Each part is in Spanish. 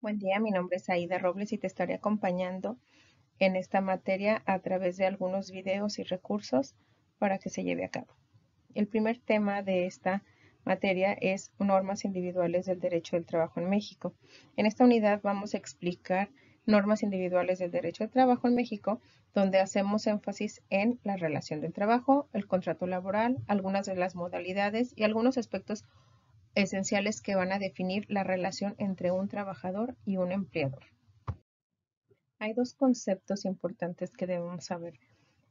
Buen día, mi nombre es Aida Robles y te estaré acompañando en esta materia a través de algunos videos y recursos para que se lleve a cabo. El primer tema de esta materia es normas individuales del derecho del trabajo en México. En esta unidad vamos a explicar normas individuales del derecho del trabajo en México, donde hacemos énfasis en la relación del trabajo, el contrato laboral, algunas de las modalidades y algunos aspectos esenciales que van a definir la relación entre un trabajador y un empleador. Hay dos conceptos importantes que debemos saber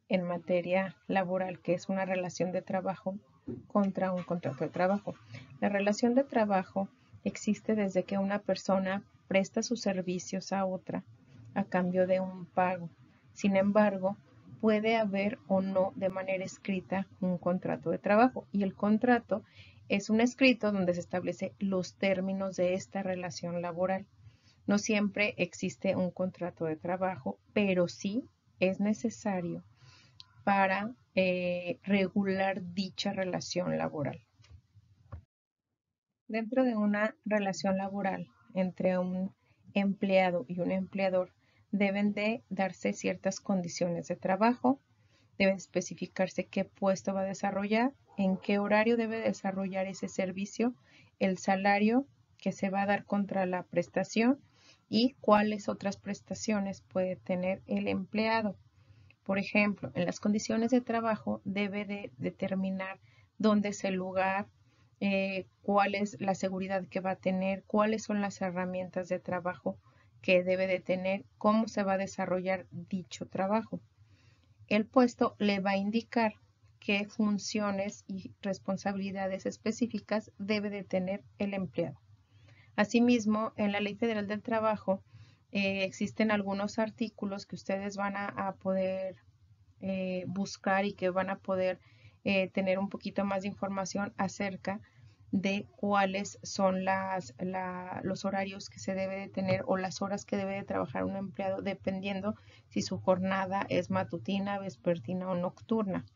en materia laboral, que es una relación de trabajo contra un contrato de trabajo. La relación de trabajo existe desde que una persona presta sus servicios a otra a cambio de un pago. Sin embargo, puede haber o no de manera escrita un contrato de trabajo, y el contrato es un escrito donde se establece los términos de esta relación laboral. No siempre existe un contrato de trabajo, pero sí es necesario para regular dicha relación laboral. Dentro de una relación laboral entre un empleado y un empleador deben de darse ciertas condiciones de trabajo, debe especificarse qué puesto va a desarrollar, en qué horario debe desarrollar ese servicio, el salario que se va a dar contra la prestación y cuáles otras prestaciones puede tener el empleado. Por ejemplo, en las condiciones de trabajo debe de determinar dónde es el lugar, cuál es la seguridad que va a tener, cuáles son las herramientas de trabajo que debe de tener, cómo se va a desarrollar dicho trabajo. El puesto le va a indicar qué funciones y responsabilidades específicas debe de tener el empleado. Asimismo, en la Ley Federal del Trabajo existen algunos artículos que ustedes van a poder buscar y que van a poder tener un poquito más de información acerca de cuáles son los horarios que se debe de tener o las horas que debe de trabajar un empleado dependiendo si su jornada es matutina, vespertina o nocturna.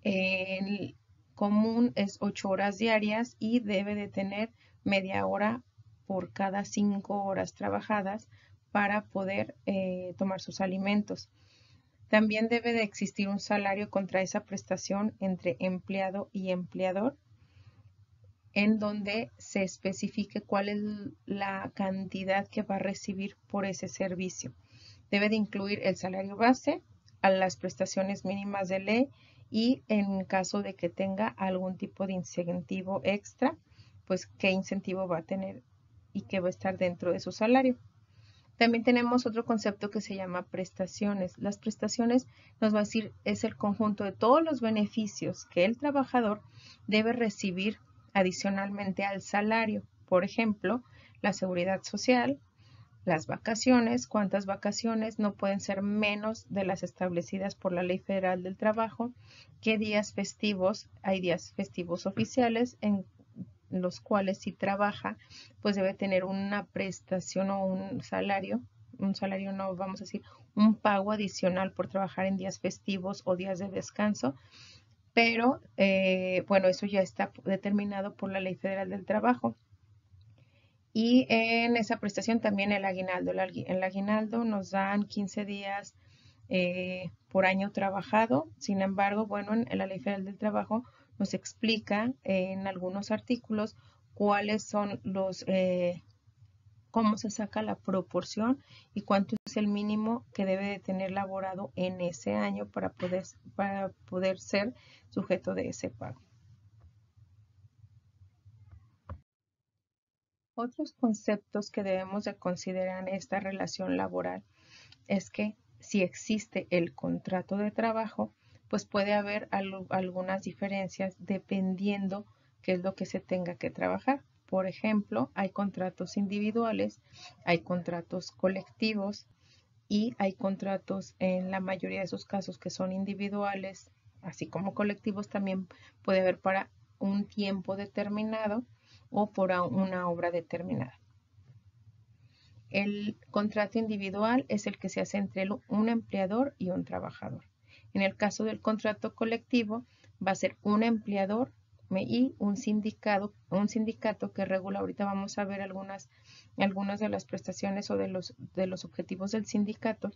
El común es 8 horas diarias y debe de tener media hora por cada 5 horas trabajadas para poder tomar sus alimentos. También debe de existir un salario contra esa prestación entre empleado y empleador, en donde se especifique cuál es la cantidad que va a recibir por ese servicio. Debe de incluir el salario base, a las prestaciones mínimas de ley y en caso de que tenga algún tipo de incentivo extra, pues qué incentivo va a tener y qué va a estar dentro de su salario. También tenemos otro concepto que se llama prestaciones. Las prestaciones nos va a decir es el conjunto de todos los beneficios que el trabajador debe recibir adicionalmente al salario. Por ejemplo, la seguridad social, las vacaciones, cuántas vacaciones no pueden ser menos de las establecidas por la Ley Federal del Trabajo, qué días festivos, hay días festivos oficiales en los cuales si trabaja, pues debe tener una prestación o un salario no, vamos a decir, un pago adicional por trabajar en días festivos o días de descanso, pero bueno, eso ya está determinado por la Ley Federal del Trabajo. Y en esa prestación también el aguinaldo. El aguinaldo nos dan 15 días por año trabajado. Sin embargo, bueno, en la Ley Federal del Trabajo nos explica en algunos artículos cuáles son cómo se saca la proporción y cuánto es el mínimo que debe de tener laborado en ese año para poder ser sujeto de ese pago. Otros conceptos que debemos de considerar en esta relación laboral es que si existe el contrato de trabajo, pues puede haber algunas diferencias dependiendo qué es lo que se tenga que trabajar. Por ejemplo, hay contratos individuales, hay contratos colectivos y hay contratos en la mayoría de sus casos que son individuales, así como colectivos también puede haber para un tiempo determinado o por una obra determinada. El contrato individual es el que se hace entre un empleador y un trabajador. En el caso del contrato colectivo, va a ser un empleador y un sindicato que regula. Ahorita vamos a ver algunas de las prestaciones o de los objetivos del sindicato,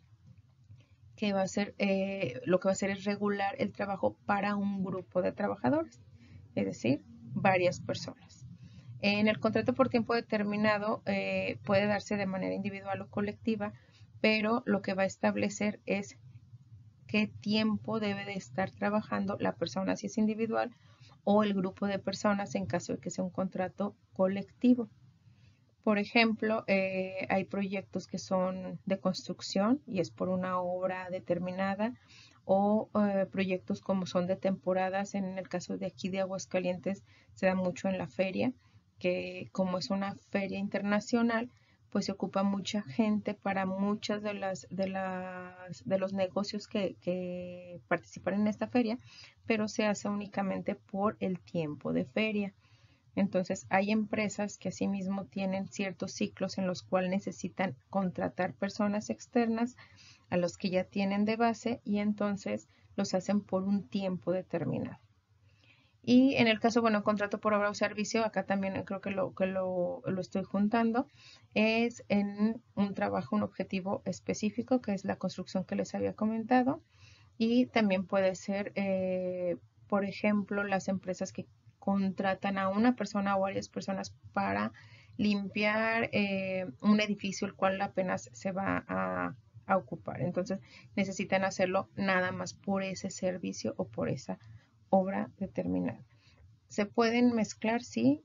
que va a ser, lo que va a hacer es regular el trabajo para un grupo de trabajadores, es decir, varias personas. En el contrato por tiempo determinado puede darse de manera individual o colectiva, pero lo que va a establecer es qué tiempo debe de estar trabajando la persona si es individual o el grupo de personas en caso de que sea un contrato colectivo. Por ejemplo, hay proyectos que son de construcción y es por una obra determinada, o proyectos como son de temporadas. En el caso de aquí de Aguascalientes se da mucho en la feria, que como es una feria internacional, pues se ocupa mucha gente para muchas de los negocios que participan en esta feria, pero se hace únicamente por el tiempo de feria. Entonces, hay empresas que asimismo tienen ciertos ciclos en los cuales necesitan contratar personas externas a los que ya tienen de base, y entonces los hacen por un tiempo determinado. Y en el caso, bueno, contrato por obra o servicio, acá también creo que lo estoy juntando, es en un trabajo, un objetivo específico, que es la construcción que les había comentado. Y también puede ser, por ejemplo, las empresas que contratan a una persona o varias personas para limpiar un edificio el cual apenas se va a ocupar. Entonces necesitan hacerlo nada más por ese servicio o por esa obra determinada. Se pueden mezclar, sí,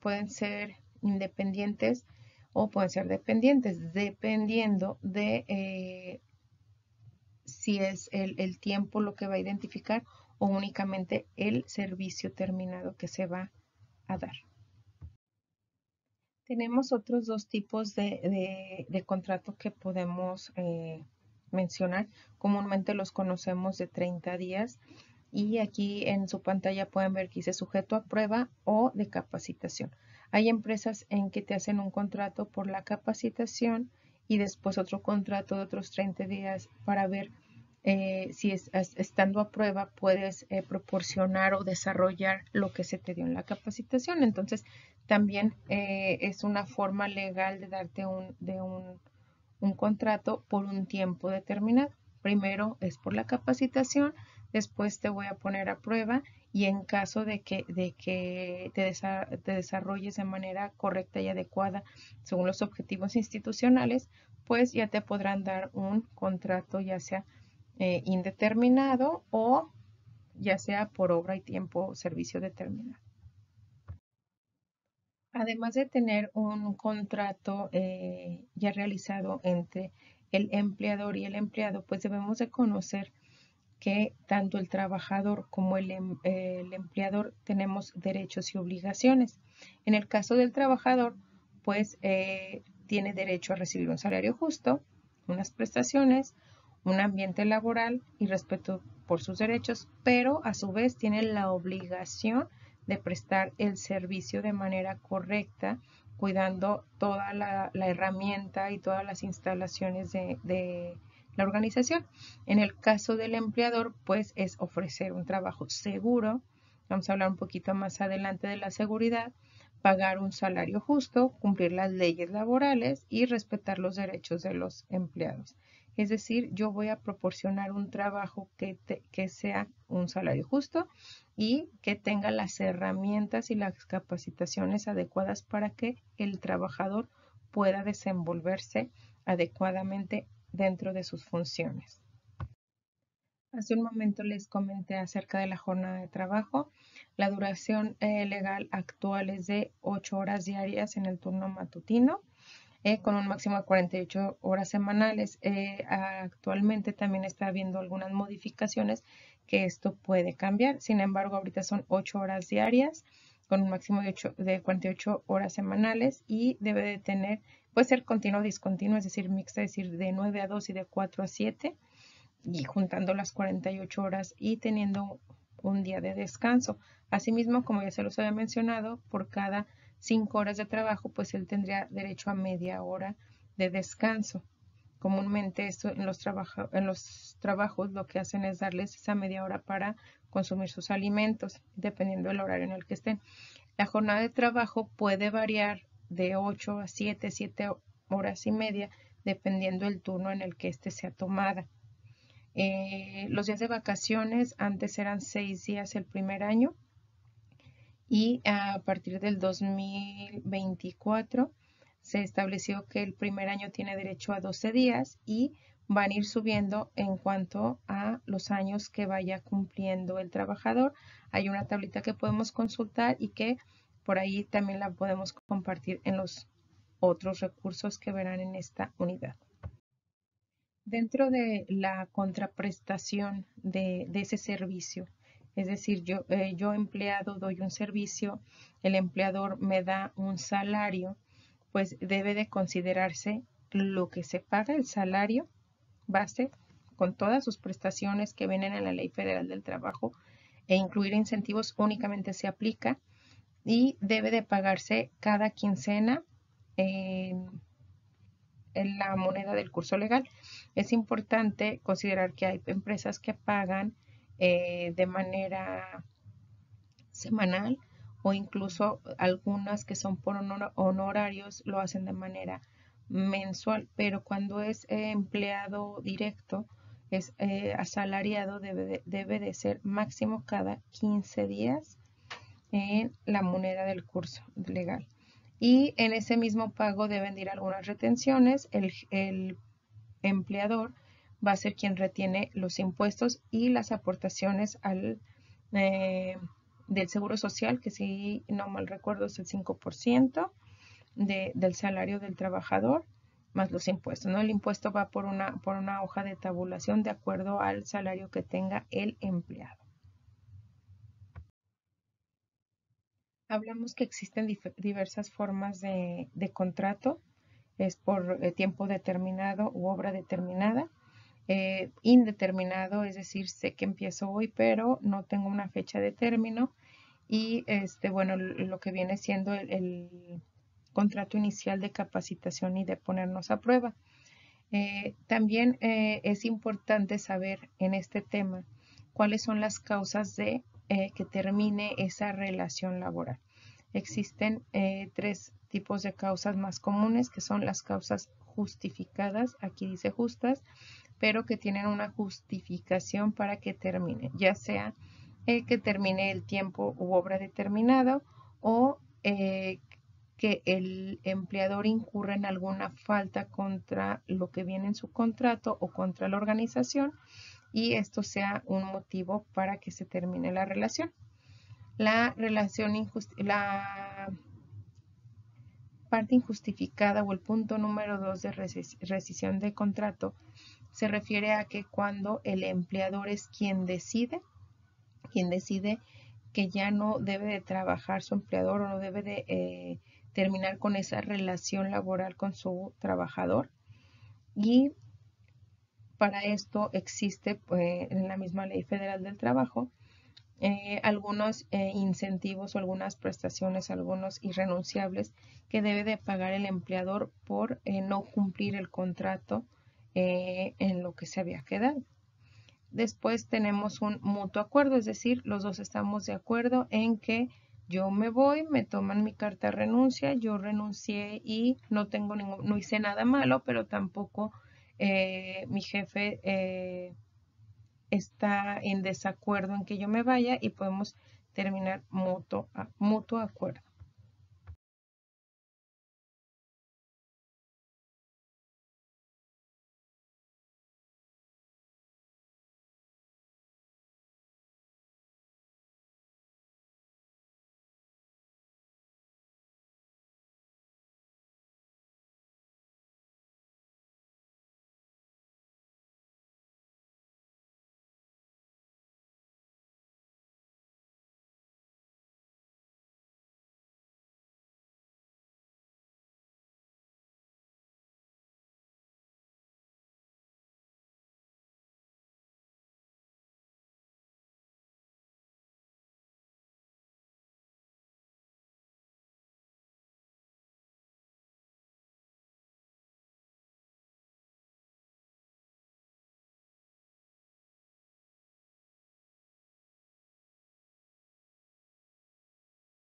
pueden ser independientes o pueden ser dependientes, dependiendo de si es el tiempo lo que va a identificar o únicamente el servicio terminado que se va a dar. Tenemos otros dos tipos de contrato que podemos mencionar. Comúnmente los conocemos de 30 días, y aquí en su pantalla pueden ver que dice sujeto a prueba o de capacitación. Hay empresas en que te hacen un contrato por la capacitación y después otro contrato de otros 30 días para ver si estando a prueba puedes proporcionar o desarrollar lo que se te dio en la capacitación. Entonces, también es una forma legal de darte un contrato por un tiempo determinado. Primero es por la capacitación, después te voy a poner a prueba, y en caso de que te desarrolles de manera correcta y adecuada según los objetivos institucionales, pues ya te podrán dar un contrato, ya sea indeterminado o ya sea por obra y tiempo o servicio determinado. Además de tener un contrato ya realizado entre el empleador y el empleado, pues debemos de conocer que tanto el trabajador como el empleador tenemos derechos y obligaciones. En el caso del trabajador, pues tiene derecho a recibir un salario justo, unas prestaciones, un ambiente laboral y respeto por sus derechos, pero a su vez tiene la obligación de prestar el servicio de manera correcta, cuidando toda la herramienta y todas las instalaciones de la organización. En el caso del empleador, pues es ofrecer un trabajo seguro. Vamos a hablar un poquito más adelante de la seguridad, pagar un salario justo, cumplir las leyes laborales y respetar los derechos de los empleados. Es decir, yo voy a proporcionar un trabajo que sea un salario justo y que tenga las herramientas y las capacitaciones adecuadas para que el trabajador pueda desenvolverse adecuadamente dentro de sus funciones. Hace un momento les comenté acerca de la jornada de trabajo. La duración legal actual es de 8 horas diarias en el turno matutino, con un máximo de 48 horas semanales. Actualmente también está habiendo algunas modificaciones que esto puede cambiar. Sin embargo, ahorita son 8 horas diarias con un máximo de 48 horas semanales, y debe de tener, puede ser continuo o discontinuo, es decir, mixta, es decir, de 9 a 2 y de 4 a 7, y juntando las 48 horas y teniendo un día de descanso. Asimismo, como ya se los había mencionado, por cada 5 horas de trabajo, pues él tendría derecho a media hora de descanso. Comúnmente esto en los trabajos lo que hacen es darles esa media hora para consumir sus alimentos, dependiendo del horario en el que estén. La jornada de trabajo puede variar de 8 a 7 horas y media, dependiendo del turno en el que éste sea tomada. Los días de vacaciones antes eran 6 días el primer año y a partir del 2024 se estableció que el primer año tiene derecho a 12 días y van a ir subiendo en cuanto a los años que vaya cumpliendo el trabajador. Hay una tablita que podemos consultar y que por ahí también la podemos compartir en los otros recursos que verán en esta unidad. Dentro de la contraprestación de ese servicio, es decir, yo empleado doy un servicio, el empleador me da un salario, pues debe de considerarse lo que se paga el salario base con todas sus prestaciones que vienen en la Ley Federal del Trabajo e incluir incentivos únicamente se aplica y debe de pagarse cada quincena en la moneda del curso legal. Es importante considerar que hay empresas que pagan de manera semanal o incluso algunas que son por honorarios lo hacen de manera mensual, pero cuando es empleado directo, es asalariado, debe de ser máximo cada 15 días en la moneda del curso legal. Y en ese mismo pago deben de ir algunas retenciones. El empleador va a ser quien retiene los impuestos y las aportaciones del Seguro Social, que si no mal recuerdo es el 5% del salario del trabajador, más los impuestos, ¿no? El impuesto va por una hoja de tabulación de acuerdo al salario que tenga el empleado. Hablamos que existen diversas formas de contrato, es por tiempo determinado u obra determinada, indeterminado, es decir, sé que empiezo hoy, pero no tengo una fecha de término, y bueno, lo que viene siendo el contrato inicial de capacitación y de ponernos a prueba. También es importante saber en este tema cuáles son las causas de que termine esa relación laboral. Existen 3 tipos de causas más comunes, que son las causas justificadas, aquí dice justas, pero que tienen una justificación para que termine, ya sea que termine el tiempo u obra determinado o que el empleador incurra en alguna falta contra lo que viene en su contrato o contra la organización y esto sea un motivo para que se termine la relación. La parte injustificada o el punto número 2 de rescisión de contrato se refiere a que cuando el empleador es quien decide que ya no debe de trabajar su empleador o no debe de terminar con esa relación laboral con su trabajador, y para esto existe en la misma Ley Federal del Trabajo algunos incentivos o algunas prestaciones, algunos irrenunciables que debe de pagar el empleador por no cumplir el contrato en lo que se había quedado. Después tenemos un mutuo acuerdo, es decir, los dos estamos de acuerdo en que yo me voy, me toman mi carta de renuncia, yo renuncié y no hice nada malo, pero tampoco mi jefe está en desacuerdo en que yo me vaya y podemos terminar mutuo acuerdo.